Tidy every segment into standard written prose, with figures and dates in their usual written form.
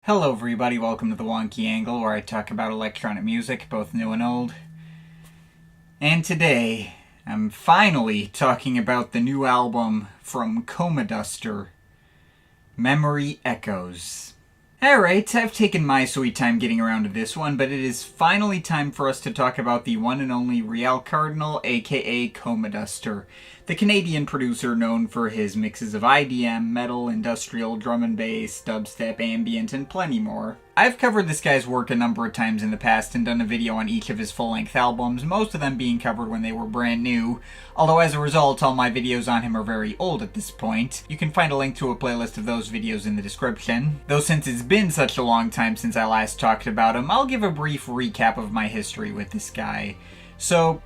Hello everybody, welcome to the Wonky Angle, where I talk about electronic music, both new and old. And today, I'm finally talking about the new album from Comaduster, Memory Echoes. Alright, I've taken my sweet time getting around to this one, but it is finally time for us to talk about the one and only Real Cardinal, aka Comaduster, the Canadian producer known for his mixes of IDM, metal, industrial, drum and bass, dubstep, ambient, and plenty more. I've covered this guy's work a number of times in the past and done a video on each of his full-length albums, most of them being covered when they were brand new, although as a result all my videos on him are very old at this point. You can find a link to a playlist of those videos in the description. Though since it's been such a long time since I last talked about him, I'll give a brief recap of my history with this guy. So,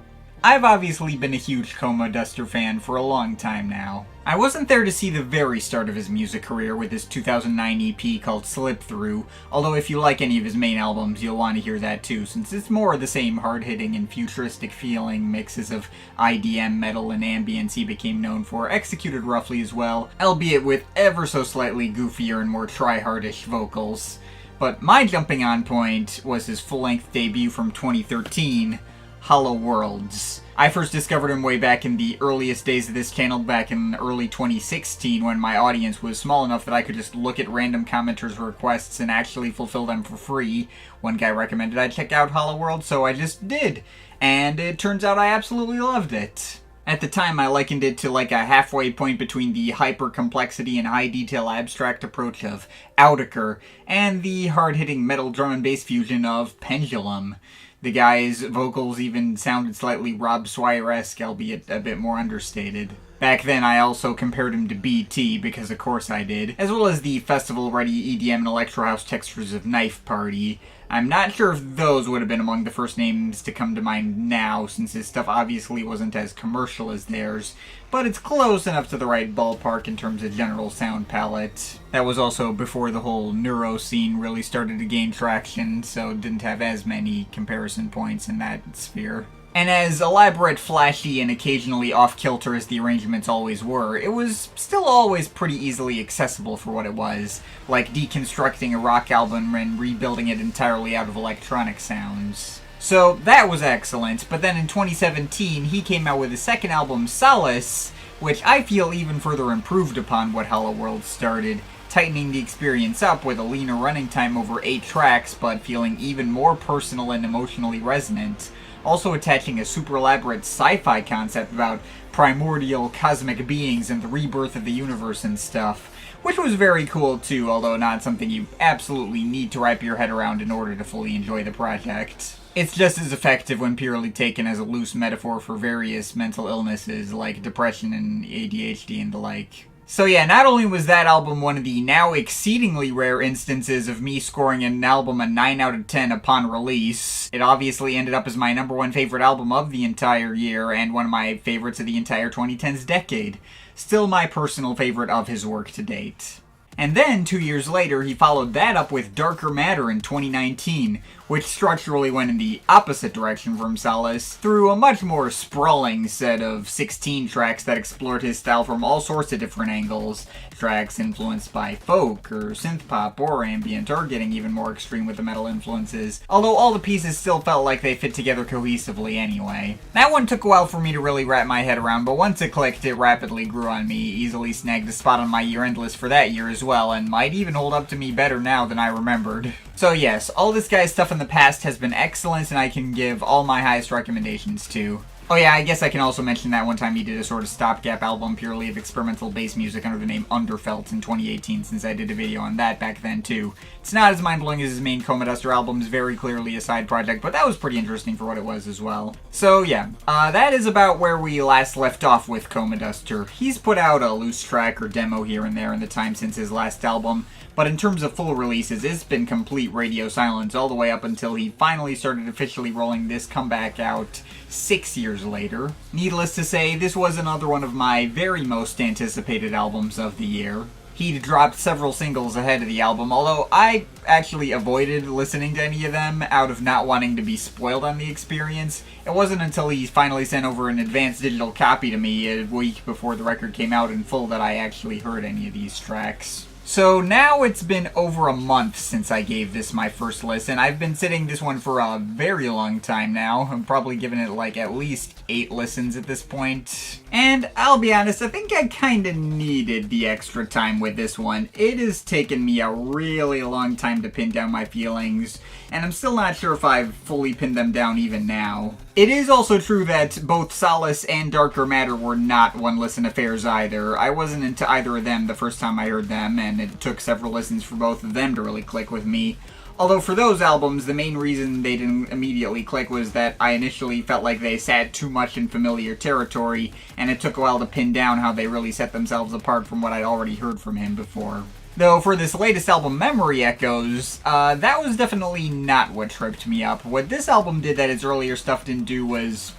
I've obviously been a huge Comaduster fan for a long time now. I wasn't there to see the very start of his music career with his 2009 EP called Slip Through, although if you like any of his main albums you'll want to hear that too, since it's more of the same hard-hitting and futuristic feeling mixes of IDM, metal, and ambience he became known for, executed roughly as well, albeit with ever so slightly goofier and more try-hardish vocals. But my jumping on point was his full-length debut from 2013, Hollow Worlds. I first discovered him way back in the earliest days of this channel, back in early 2016, when my audience was small enough that I could just look at random commenters' requests and actually fulfill them for free. One guy recommended I check out Hollow Worlds, so I just did. And it turns out I absolutely loved it. At the time, I likened it to like a halfway point between the hyper-complexity and high-detail abstract approach of Audiker and the hard-hitting metal drum and bass fusion of Pendulum. The guy's vocals even sounded slightly Rob Swire-esque, albeit a bit more understated. Back then, I also compared him to BT, because of course I did, as well as the festival-ready EDM and electro house textures of Knife Party. I'm not sure if those would have been among the first names to come to mind now, since his stuff obviously wasn't as commercial as theirs, but it's close enough to the right ballpark in terms of general sound palette. That was also before the whole neuro scene really started to gain traction, so didn't have as many comparison points in that sphere. And as elaborate, flashy, and occasionally off-kilter as the arrangements always were, it was still always pretty easily accessible for what it was, like deconstructing a rock album and rebuilding it entirely out of electronic sounds. So that was excellent, but then in 2017 he came out with his second album, Solace, which I feel even further improved upon what Hollow Worlds started, tightening the experience up with a leaner running time over 8 tracks, but feeling even more personal and emotionally resonant. Also attaching a super elaborate sci-fi concept about primordial cosmic beings and the rebirth of the universe and stuff, which was very cool too, although not something you absolutely need to wrap your head around in order to fully enjoy the project. It's just as effective when purely taken as a loose metaphor for various mental illnesses like depression and ADHD and the like. So yeah, not only was that album one of the now exceedingly rare instances of me scoring an album a 9 out of 10 upon release, it obviously ended up as my #1 favorite album of the entire year and one of my favorites of the entire 2010s decade. Still my personal favorite of his work to date. And then, 2 years later, he followed that up with Darker Matter in 2019, which structurally went in the opposite direction from Solace, through a much more sprawling set of 16 tracks that explored his style from all sorts of different angles. Tracks influenced by folk, or synthpop, or ambient, or getting even more extreme with the metal influences, although all the pieces still felt like they fit together cohesively anyway. That one took a while for me to really wrap my head around, but once it clicked, it rapidly grew on me, easily snagged a spot on my year-end list for that year as well, and might even hold up to me better now than I remembered. So yes, all this guy's stuff in the past has been excellent, and I can give all my highest recommendations to. Oh yeah, I guess I can also mention that one time he did a sort of stopgap album purely of experimental bass music under the name Underfelt in 2018, since I did a video on that back then too. It's not as mind-blowing as his main Comaduster albums, very clearly a side project, but that was pretty interesting for what it was as well. So yeah, that is about where we last left off with Comaduster. He's put out a loose track or demo here and there in the time since his last album, but in terms of full releases, it's been complete radio silence all the way up until he finally started officially rolling this comeback out 6 years later. Needless to say, this was another one of my very most anticipated albums of the year. He'd dropped several singles ahead of the album, although I actually avoided listening to any of them out of not wanting to be spoiled on the experience. It wasn't until he finally sent over an advanced digital copy to me a week before the record came out in full that I actually heard any of these tracks. So now it's been over a month since I gave this my first listen. I've been sitting this one for a very long time now. I'm probably giving it like at least 8 listens at this point. And I'll be honest, I think I kinda needed the extra time with this one. It has taken me a really long time to pin down my feelings, and I'm still not sure if I've fully pinned them down even now. It is also true that both Solace and Darker Matter were not one-listen affairs either. I wasn't into either of them the first time I heard them, and it took several listens for both of them to really click with me. Although for those albums, the main reason they didn't immediately click was that I initially felt like they sat too much in familiar territory, and it took a while to pin down how they really set themselves apart from what I'd already heard from him before. Though for this latest album, Memory Echoes, that was definitely not what tripped me up. What this album did that its earlier stuff didn't do was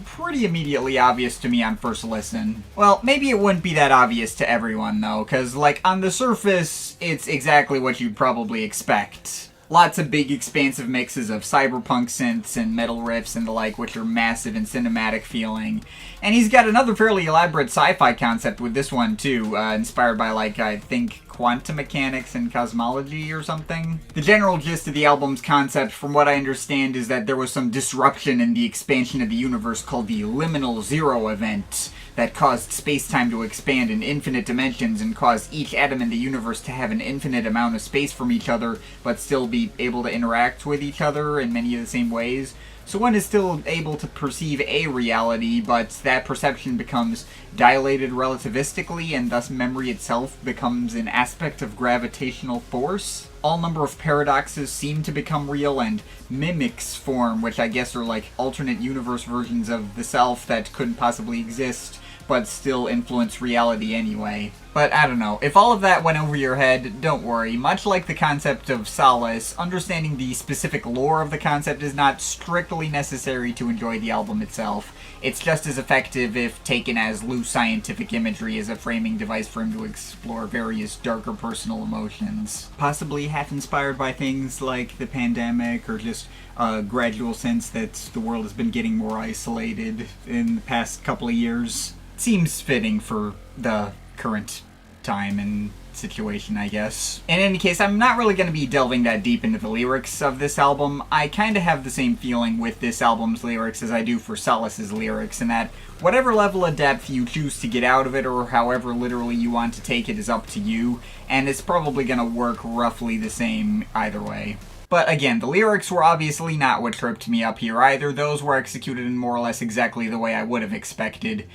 pretty immediately obvious to me on first listen. Well, maybe it wouldn't be that obvious to everyone though, because like on the surface, it's exactly what you'd probably expect. Lots of big expansive mixes of cyberpunk synths and metal riffs and the like, which are massive and cinematic feeling. And he's got another fairly elaborate sci-fi concept with this one too, inspired by like, I think, quantum mechanics and cosmology or something. The general gist of the album's concept, from what I understand, is that there was some disruption in the expansion of the universe called the Liminal Zero event that caused space-time to expand in infinite dimensions and caused each atom in the universe to have an infinite amount of space from each other, but still be able to interact with each other in many of the same ways. So one is still able to perceive a reality, but that perception becomes dilated relativistically, and thus memory itself becomes an aspect of gravitational force. All number of paradoxes seem to become real, and mimics form, which I guess are like alternate universe versions of the self that couldn't possibly exist, but still influence reality anyway. But I don't know, if all of that went over your head, don't worry. Much like the concept of Solace, understanding the specific lore of the concept is not strictly necessary to enjoy the album itself. It's just as effective if taken as loose scientific imagery as a framing device for him to explore various darker personal emotions. Possibly half inspired by things like the pandemic, or just a gradual sense that the world has been getting more isolated in the past couple of years. Seems fitting for the current time and situation, I guess. In any case, I'm not really going to be delving that deep into the lyrics of this album. I kind of have the same feeling with this album's lyrics as I do for Solace's lyrics, in that whatever level of depth you choose to get out of it, or however literally you want to take it, is up to you, and it's probably going to work roughly the same either way. But again, the lyrics were obviously not what tripped me up here either. Those were executed in more or less exactly the way I would have expected.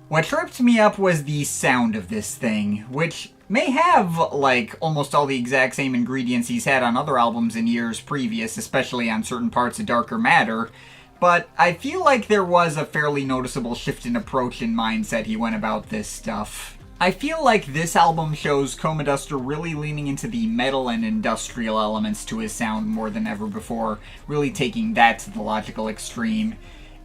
What tripped me up was the sound of this thing, which may have, like, almost all the exact same ingredients he's had on other albums in years previous, especially on certain parts of Darker Matter, but I feel like there was a fairly noticeable shift in approach and mindset he went about this stuff. I feel like this album shows Comaduster really leaning into the metal and industrial elements to his sound more than ever before, really taking that to the logical extreme.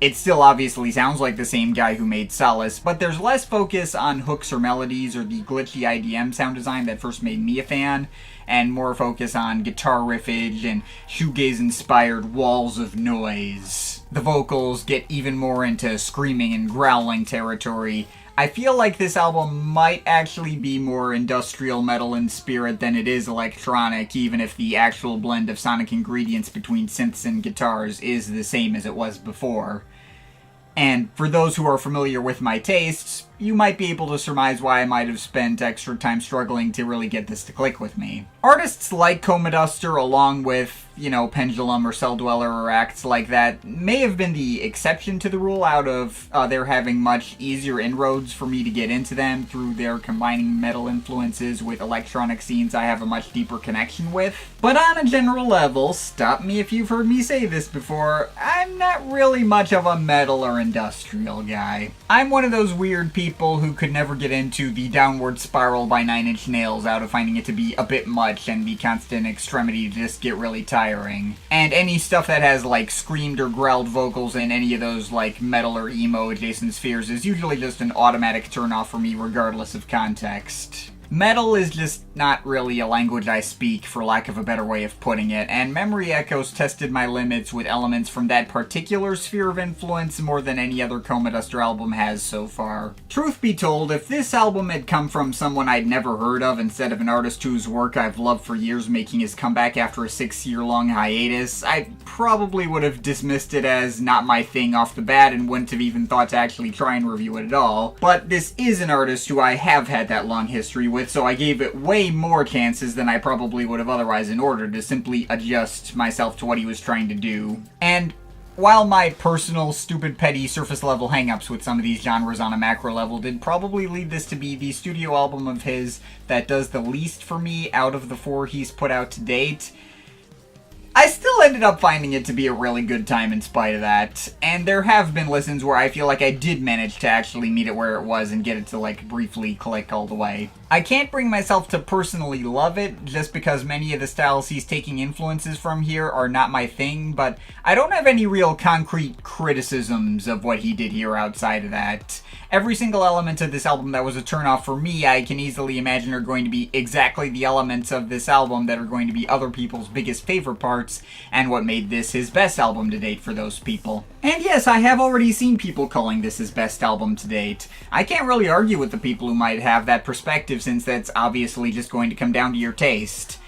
It still obviously sounds like the same guy who made Solace, but there's less focus on hooks or melodies or the glitchy IDM sound design that first made me a fan, and more focus on guitar riffage and shoegaze-inspired walls of noise. The vocals get even more into screaming and growling territory. I feel like this album might actually be more industrial metal in spirit than it is electronic, even if the actual blend of sonic ingredients between synths and guitars is the same as it was before. And for those who are familiar with my tastes, you might be able to surmise why I might have spent extra time struggling to really get this to click with me. Artists like Comaduster, along with, Pendulum or Cell Dweller or acts like that, may have been the exception to the rule out of their having much easier inroads for me to get into them through their combining metal influences with electronic scenes I have a much deeper connection with. But on a general level, stop me if you've heard me say this before, I'm not really much of a metal or industrial guy. I'm one of those weird people who could never get into the Downward Spiral by Nine Inch Nails out of finding it to be a bit much and the constant extremity to just get really tiring. And any stuff that has screamed or growled vocals in any of those metal or emo adjacent spheres is usually just an automatic turn off for me regardless of context. Metal is just not really a language I speak, for lack of a better way of putting it, and Memory Echoes tested my limits with elements from that particular sphere of influence more than any other Comaduster album has so far. Truth be told, if this album had come from someone I'd never heard of instead of an artist whose work I've loved for years making his comeback after a 6-year-long hiatus, I probably would have dismissed it as not my thing off the bat and wouldn't have even thought to actually try and review it at all. But this is an artist who I have had that long history with, so I gave it way more chances than I probably would have otherwise in order to simply adjust myself to what he was trying to do. And while my personal, stupid, petty, surface-level hangups with some of these genres on a macro level did probably lead this to be the studio album of his that does the least for me out of the 4 he's put out to date, I still ended up finding it to be a really good time in spite of that, and there have been listens where I feel like I did manage to actually meet it where it was and get it to, like, briefly click all the way. I can't bring myself to personally love it, just because many of the styles he's taking influences from here are not my thing, but I don't have any real concrete criticisms of what he did here outside of that. Every single element of this album that was a turnoff for me, I can easily imagine are going to be exactly the elements of this album that are going to be other people's biggest favorite parts, and what made this his best album to date for those people. And yes, I have already seen people calling this his best album to date. I can't really argue with the people who might have that perspective, since that's obviously just going to come down to your taste.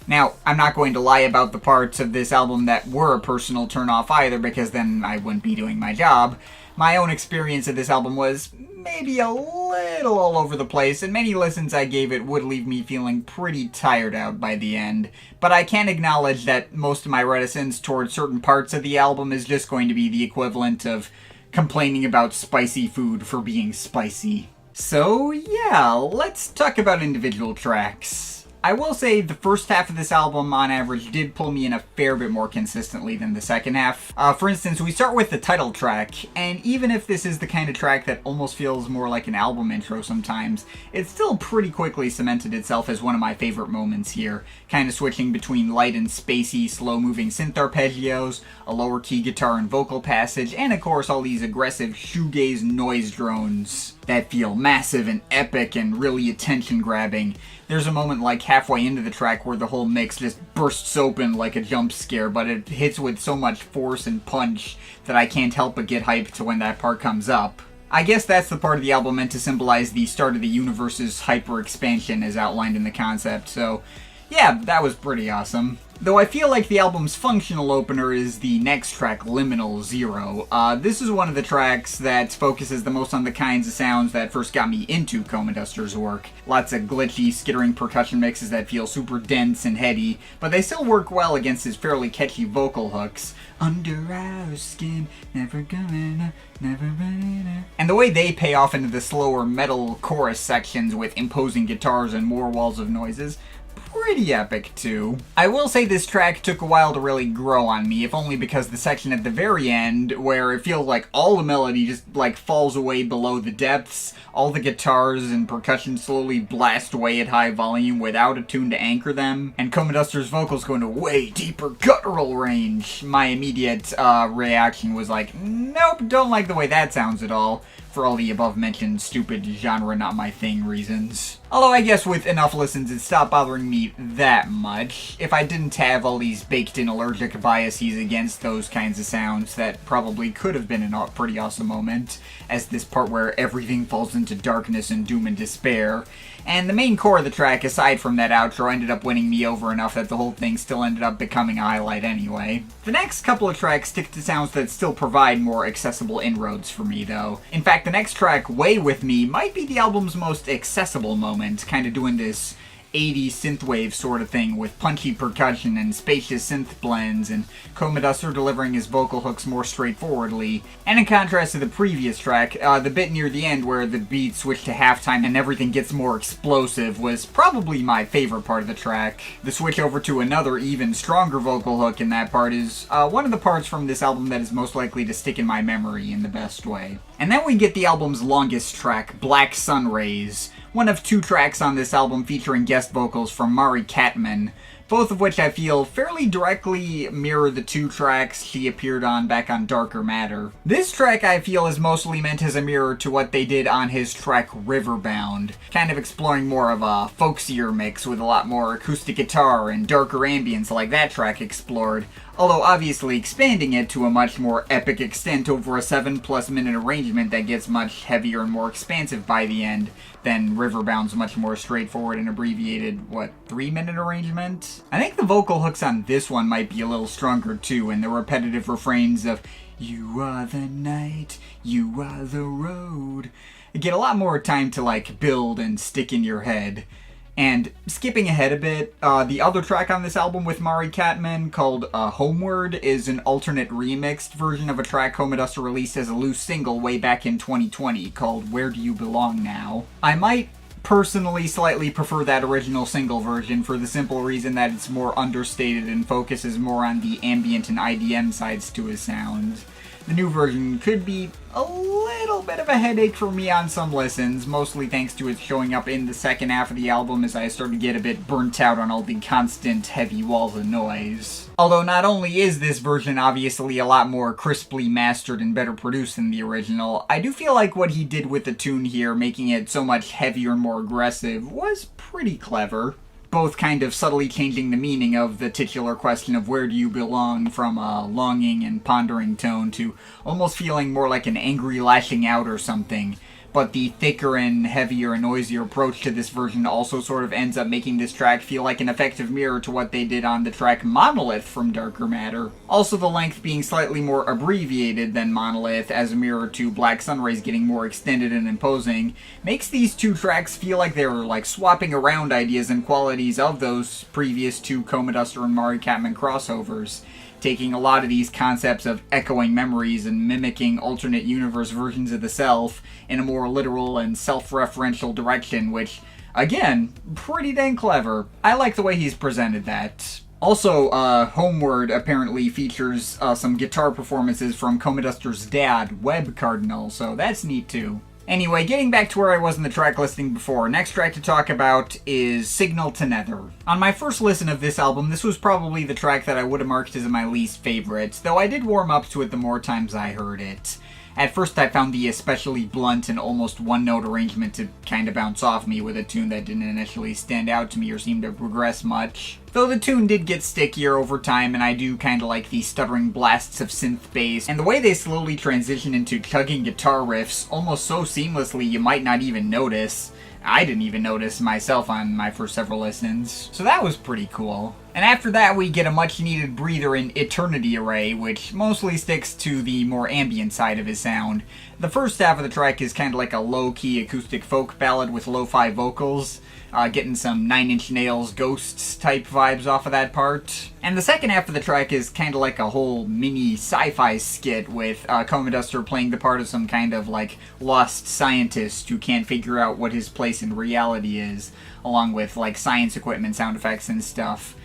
Now, I'm not going to lie about the parts of this album that were a personal turnoff either, because then I wouldn't be doing my job. My own experience of this album was maybe a little all over the place, and many listens I gave it would leave me feeling pretty tired out by the end. But I can acknowledge that most of my reticence towards certain parts of the album is just going to be the equivalent of complaining about spicy food for being spicy. So yeah, let's talk about individual tracks. I will say the first half of this album, on average, did pull me in a fair bit more consistently than the second half. For instance, we start with the title track, and even if this is the kind of track that almost feels more like an album intro sometimes, it still pretty quickly cemented itself as one of my favorite moments here, kind of switching between light and spacey, slow-moving synth arpeggios, a lower-key guitar and vocal passage, and of course all these aggressive shoegaze noise drones that feel massive and epic and really attention-grabbing. There's a moment like halfway into the track where the whole mix just bursts open like a jump scare, but it hits with so much force and punch that I can't help but get hyped to when that part comes up. I guess that's the part of the album meant to symbolize the start of the universe's hyper-expansion as outlined in the concept, so yeah, that was pretty awesome. Though I feel like the album's functional opener is the next track, Liminal 0. This is one of the tracks that focuses the most on the kinds of sounds that first got me into Comaduster's work. Lots of glitchy, skittering percussion mixes that feel super dense and heady, but they still work well against his fairly catchy vocal hooks. Under our skin, never gonna, never running. And the way they pay off into the slower metal chorus sections with imposing guitars and more walls of noises, pretty epic too. I will say this track took a while to really grow on me, if only because the section at the very end, where it feels like all the melody just like falls away below the depths, all the guitars and percussion slowly blast away at high volume without a tune to anchor them, and Comaduster's vocals go into way deeper guttural range. My immediate reaction was like, nope, don't like the way that sounds at all, for all the above mentioned stupid genre not my thing reasons. Although I guess with enough listens it stopped bothering me that much. If I didn't have all these baked-in allergic biases against those kinds of sounds, that probably could have been a pretty awesome moment, as this part where everything falls into darkness and doom and despair. And the main core of the track, aside from that outro, ended up winning me over enough that the whole thing still ended up becoming a highlight anyway. The next couple of tracks stick to sounds that still provide more accessible inroads for me, though. In fact, the next track, Way With Me, might be the album's most accessible moment, kind of doing this 80s synthwave sort of thing with punchy percussion and spacious synth blends, and Comaduster delivering his vocal hooks more straightforwardly. And in contrast to the previous track, the bit near the end where the beat switched to halftime and everything gets more explosive was probably my favorite part of the track. The switch over to another, even stronger vocal hook in that part is one of the parts from this album that is most likely to stick in my memory in the best way. And then we get the album's longest track, Black Sun Rays, one of 2 tracks on this album featuring guest vocals from Mari Katman. both of which I feel fairly directly mirror the two tracks she appeared on back on Darker Matter. This track I feel is mostly meant as a mirror to what they did on his track Riverbound, kind of exploring more of a folksier mix with a lot more acoustic guitar and darker ambience like that track explored, although obviously expanding it to a much more epic extent over a 7+ minute arrangement that gets much heavier and more expansive by the end than Riverbound's much more straightforward and abbreviated, 3-minute arrangement? I think the vocal hooks on this one might be a little stronger too, and the repetitive refrains of "You are the night, you are the road" get a lot more time to build and stick in your head. And skipping ahead a bit, the other track on this album with Mari Catman, called Homeward, is an alternate remixed version of a track Comaduster released as a loose single way back in 2020 called Where Do You Belong Now? I might personally slightly prefer that original single version for the simple reason that it's more understated and focuses more on the ambient and IDM sides to his sound. The new version could be a little bit of a headache for me on some listens, mostly thanks to it showing up in the second half of the album as I started to get a bit burnt out on all the constant heavy walls of noise. Although not only is this version obviously a lot more crisply mastered and better produced than the original, I do feel like what he did with the tune here, making it so much heavier and more aggressive, was pretty clever. Both kind of subtly changing the meaning of the titular question of where do you belong from a longing and pondering tone to almost feeling more like an angry lashing out or something. But the thicker and heavier and noisier approach to this version also sort of ends up making this track feel like an effective mirror to what they did on the track Monolith from Darker Matter. Also the length being slightly more abbreviated than Monolith as a mirror to Black Sunrays getting more extended and imposing, makes these two tracks feel like they're swapping around ideas and qualities of those previous two Comaduster and Mari Catman crossovers, taking a lot of these concepts of echoing memories and mimicking alternate universe versions of the self in a more literal and self-referential direction, which, again, pretty dang clever. I like the way he's presented that. Also, Homeward apparently features some guitar performances from Comaduster's dad, Webb Cardinal, so that's neat too. Anyway, getting back to where I was in the track listing before, next track to talk about is Signal to Nether. On my first listen of this album, this was probably the track that I would have marked as my least favorite, though I did warm up to it the more times I heard it. At first I found the especially blunt and almost one-note arrangement to kind of bounce off me with a tune that didn't initially stand out to me or seem to progress much. Though the tune did get stickier over time, and I do kind of like the stuttering blasts of synth bass, and the way they slowly transition into chugging guitar riffs almost so seamlessly you might not even notice. I didn't even notice myself on my first several listens, so that was pretty cool. And after that we get a much needed breather in Eternity Array, which mostly sticks to the more ambient side of his sound. The first half of the track is kind of like a low-key acoustic folk ballad with lo-fi vocals, getting some Nine Inch Nails Ghosts type vibes off of that part. And the second half of the track is kind of like a whole mini sci-fi skit with Comaduster playing the part of some kind of lost scientist who can't figure out what his place in reality is, along with science equipment, sound effects and stuff.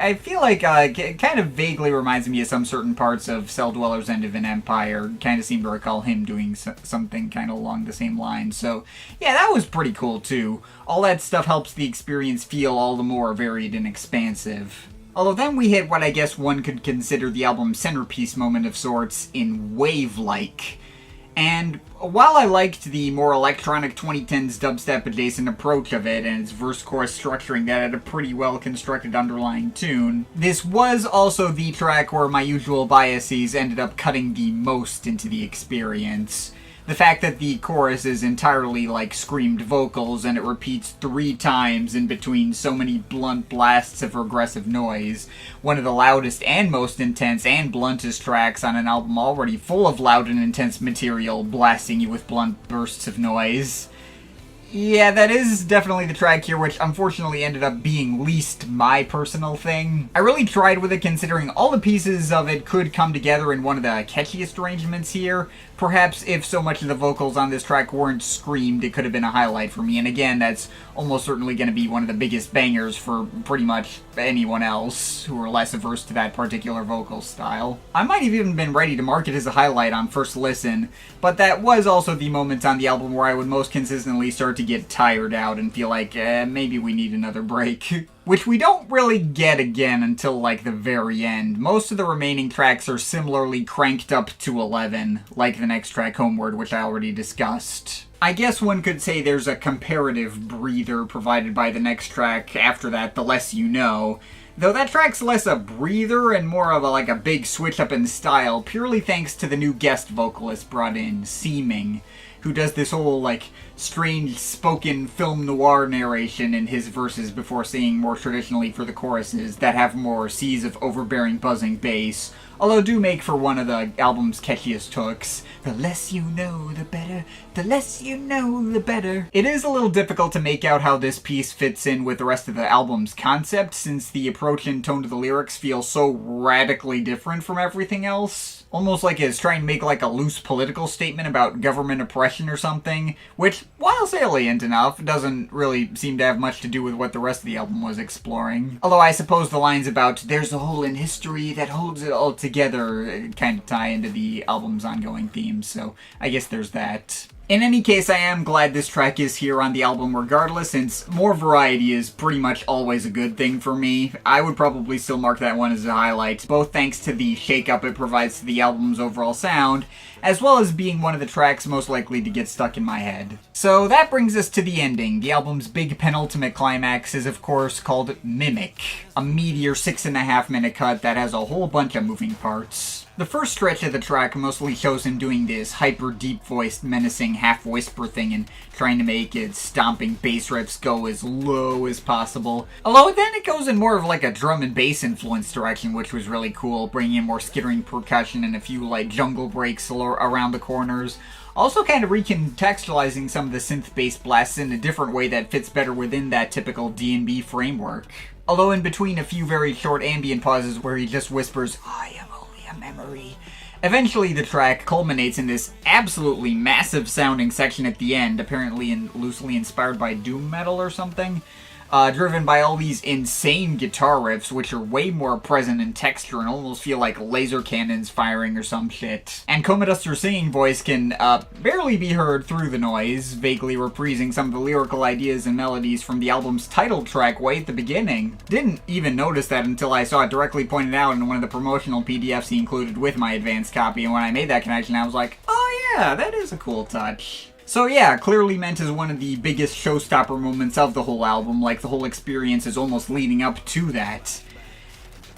I feel like it kind of vaguely reminds me of some certain parts of Cell Dwellers End of an Empire. Kind of seem to recall him doing something kind of along the same lines. So yeah, that was pretty cool too. All that stuff helps the experience feel all the more varied and expansive. Although then we hit what I guess one could consider the album's centerpiece moment of sorts in Wave-like. And while I liked the more electronic 2010s dubstep adjacent approach of it and its verse-chorus structuring that had a pretty well-constructed underlying tune, this was also the track where my usual biases ended up cutting the most into the experience. The fact that the chorus is entirely screamed vocals and it repeats 3 times in between so many blunt blasts of regressive noise, one of the loudest and most intense and bluntest tracks on an album already full of loud and intense material blasting you with blunt bursts of noise. Yeah, that is definitely the track here, which unfortunately ended up being least my personal thing. I really tried with it considering all the pieces of it could come together in one of the catchiest arrangements here. Perhaps if so much of the vocals on this track weren't screamed, it could have been a highlight for me. And again, that's almost certainly going to be one of the biggest bangers for pretty much anyone else who are less averse to that particular vocal style. I might have even been ready to mark it as a highlight on first listen, but that was also the moment on the album where I would most consistently start start to get tired out and feel like, maybe we need another break. Which we don't really get again until, like, the very end. Most of the remaining tracks are similarly cranked up to 11, like the next track, Homeward, which I already discussed. I guess one could say there's a comparative breather provided by the next track after that, The Less You Know. Though that track's less a breather and more of a big switch up in style, purely thanks to the new guest vocalist brought in, Seeming, who does this whole, strange spoken film noir narration in his verses before singing more traditionally for the choruses that have more seas of overbearing buzzing bass, although do make for one of the album's catchiest hooks. The less you know, the better. The less you know, the better. It is a little difficult to make out how this piece fits in with the rest of the album's concept, since the approach and tone to the lyrics feel so radically different from everything else. Almost like it's trying to make a loose political statement about government oppression or something, which, while salient enough, doesn't really seem to have much to do with what the rest of the album was exploring. Although I suppose the lines about "there's a hole in history that holds it all together" kind of tie into the album's ongoing themes, so I guess there's that. In any case, I am glad this track is here on the album regardless, since more variety is pretty much always a good thing for me. I would probably still mark that one as a highlight, both thanks to the shake-up it provides to the album's overall sound, as well as being one of the tracks most likely to get stuck in my head. So that brings us to the ending. The album's big penultimate climax is of course called Mimic, a meteor 6.5 minute cut that has a whole bunch of moving parts. The first stretch of the track mostly shows him doing this hyper deep-voiced, menacing half-whisper thing and trying to make its stomping bass riffs go as low as possible. Although then it goes in more of a drum and bass influence direction, which was really cool, bringing in more skittering percussion and a few jungle breaks around the corners. Also kind of recontextualizing some of the synth bass blasts in a different way that fits better within that typical D&B framework. Although in between a few very short ambient pauses where he just whispers, "I am only a memory." Eventually the track culminates in this absolutely massive sounding section at the end, apparently loosely inspired by doom metal or something. Driven by all these insane guitar riffs, which are way more present in texture and almost feel like laser cannons firing or some shit. And Comaduster's singing voice can barely be heard through the noise, vaguely reprising some of the lyrical ideas and melodies from the album's title track way at the beginning. Didn't even notice that until I saw it directly pointed out in one of the promotional PDFs he included with my advanced copy, and when I made that connection I was like, oh yeah, that is a cool touch. So yeah, clearly meant as one of the biggest showstopper moments of the whole album, the whole experience is almost leading up to that.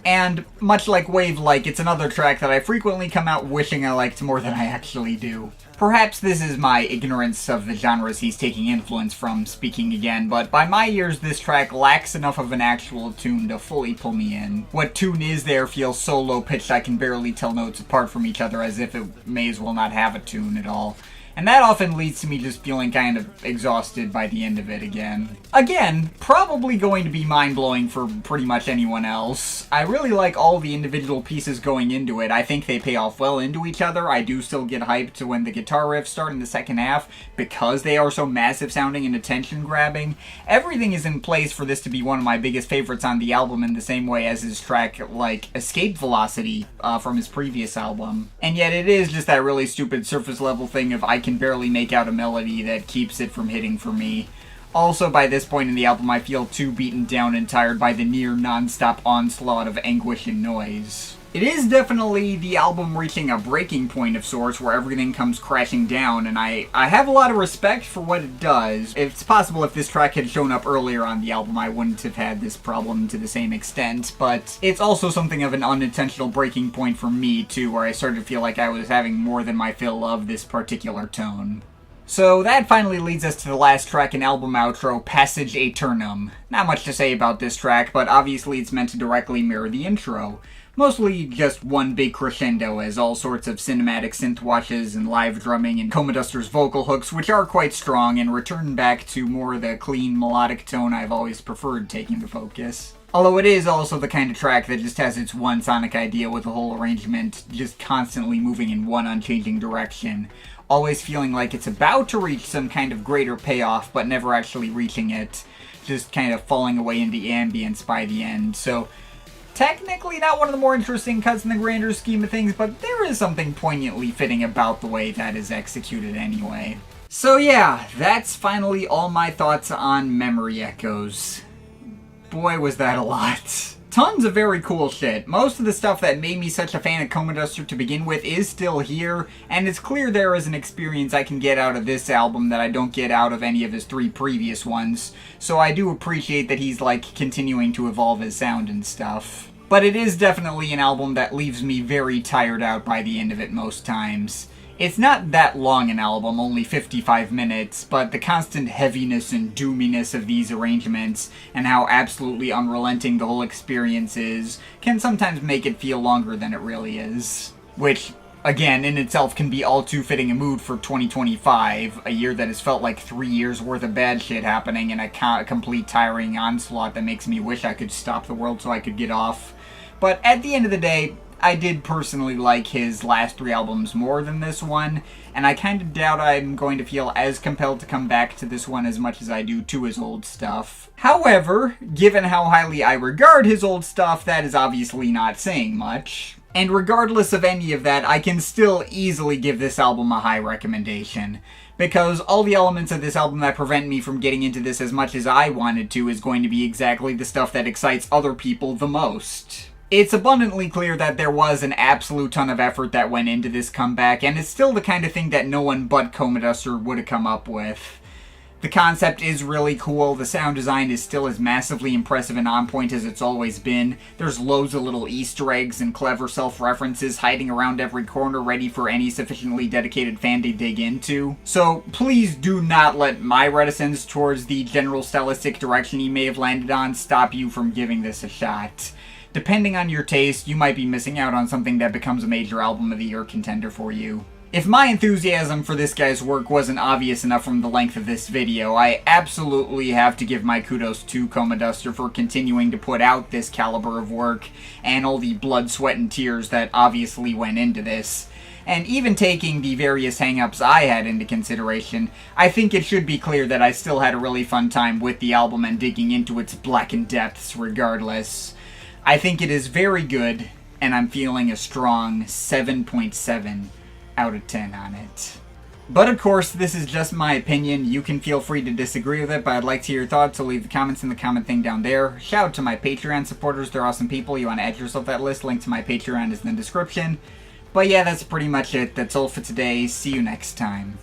And much like Wave it's another track that I frequently come out wishing I liked more than I actually do. Perhaps this is my ignorance of the genres he's taking influence from speaking again, but by my ears this track lacks enough of an actual tune to fully pull me in. What tune is there feels so low pitched I can barely tell notes apart from each other, as if it may as well not have a tune at all. And that often leads to me just feeling kind of exhausted by the end of it again. Again, probably going to be mind-blowing for pretty much anyone else. I really like all the individual pieces going into it. I think they pay off well into each other. I do still get hyped to when the guitar riffs start in the second half, because they are so massive sounding and attention-grabbing. Everything is in place for this to be one of my biggest favorites on the album, in the same way as his track Escape Velocity from his previous album. And yet it is just that really stupid surface level thing of I can barely make out a melody that keeps it from hitting for me. Also, by this point in the album, I feel too beaten down and tired by the near non-stop onslaught of anguish and noise. It is definitely the album reaching a breaking point of sorts where everything comes crashing down, and I have a lot of respect for what it does. It's possible if this track had shown up earlier on the album I wouldn't have had this problem to the same extent, but it's also something of an unintentional breaking point for me too, where I started to feel like I was having more than my fill of this particular tone. So that finally leads us to the last track and album outro, Passage Aeternum. Not much to say about this track, but obviously it's meant to directly mirror the intro. Mostly just one big crescendo as all sorts of cinematic synth washes and live drumming and Comaduster's vocal hooks, which are quite strong, and return back to more of the clean melodic tone I've always preferred taking the focus. Although it is also the kind of track that just has its one sonic idea with the whole arrangement just constantly moving in one unchanging direction, always feeling like it's about to reach some kind of greater payoff but never actually reaching it, just kind of falling away into ambience by the end. So technically not one of the more interesting cuts in the grander scheme of things, but there is something poignantly fitting about the way that is executed anyway. So yeah, that's finally all my thoughts on Memory Echoes. Boy, was that a lot. Tons of very cool shit. Most of the stuff that made me such a fan of Comaduster to begin with is still here, and it's clear there is an experience I can get out of this album that I don't get out of any of his 3 previous ones, so I do appreciate that he's, like, continuing to evolve his sound and stuff. But it is definitely an album that leaves me very tired out by the end of it most times. It's not that long an album, only 55 minutes, but the constant heaviness and doominess of these arrangements, and how absolutely unrelenting the whole experience is, can sometimes make it feel longer than it really is. Which, again, in itself can be all too fitting a mood for 2025, a year that has felt like 3 years worth of bad shit happening and a complete tiring onslaught that makes me wish I could stop the world so I could get off. But at the end of the day, I did personally like his last 3 albums more than this one, and I kind of doubt I'm going to feel as compelled to come back to this one as much as I do to his old stuff. However, given how highly I regard his old stuff, that is obviously not saying much. And regardless of any of that, I can still easily give this album a high recommendation. Because all the elements of this album that prevent me from getting into this as much as I wanted to is going to be exactly the stuff that excites other people the most. It's abundantly clear that there was an absolute ton of effort that went into this comeback, and it's still the kind of thing that no one but Comaduster would have come up with. The concept is really cool, the sound design is still as massively impressive and on point as it's always been, there's loads of little Easter eggs and clever self-references hiding around every corner ready for any sufficiently dedicated fan to dig into. So please do not let my reticence towards the general stylistic direction he may have landed on stop you from giving this a shot. Depending on your taste, you might be missing out on something that becomes a major album of the year contender for you. If my enthusiasm for this guy's work wasn't obvious enough from the length of this video, I absolutely have to give my kudos to Comaduster for continuing to put out this caliber of work, and all the blood, sweat, and tears that obviously went into this. And even taking the various hang-ups I had into consideration, I think it should be clear that I still had a really fun time with the album and digging into its blackened depths regardless. I think it is very good, and I'm feeling a strong 7.7 out of 10 on it. But of course, this is just my opinion. You can feel free to disagree with it, but I'd like to hear your thoughts, so leave the comments in the comment thing down there. Shout out to my Patreon supporters, they're awesome people. You want to add yourself to that list, link to my Patreon is in the description. But yeah, that's pretty much it. That's all for today. See you next time.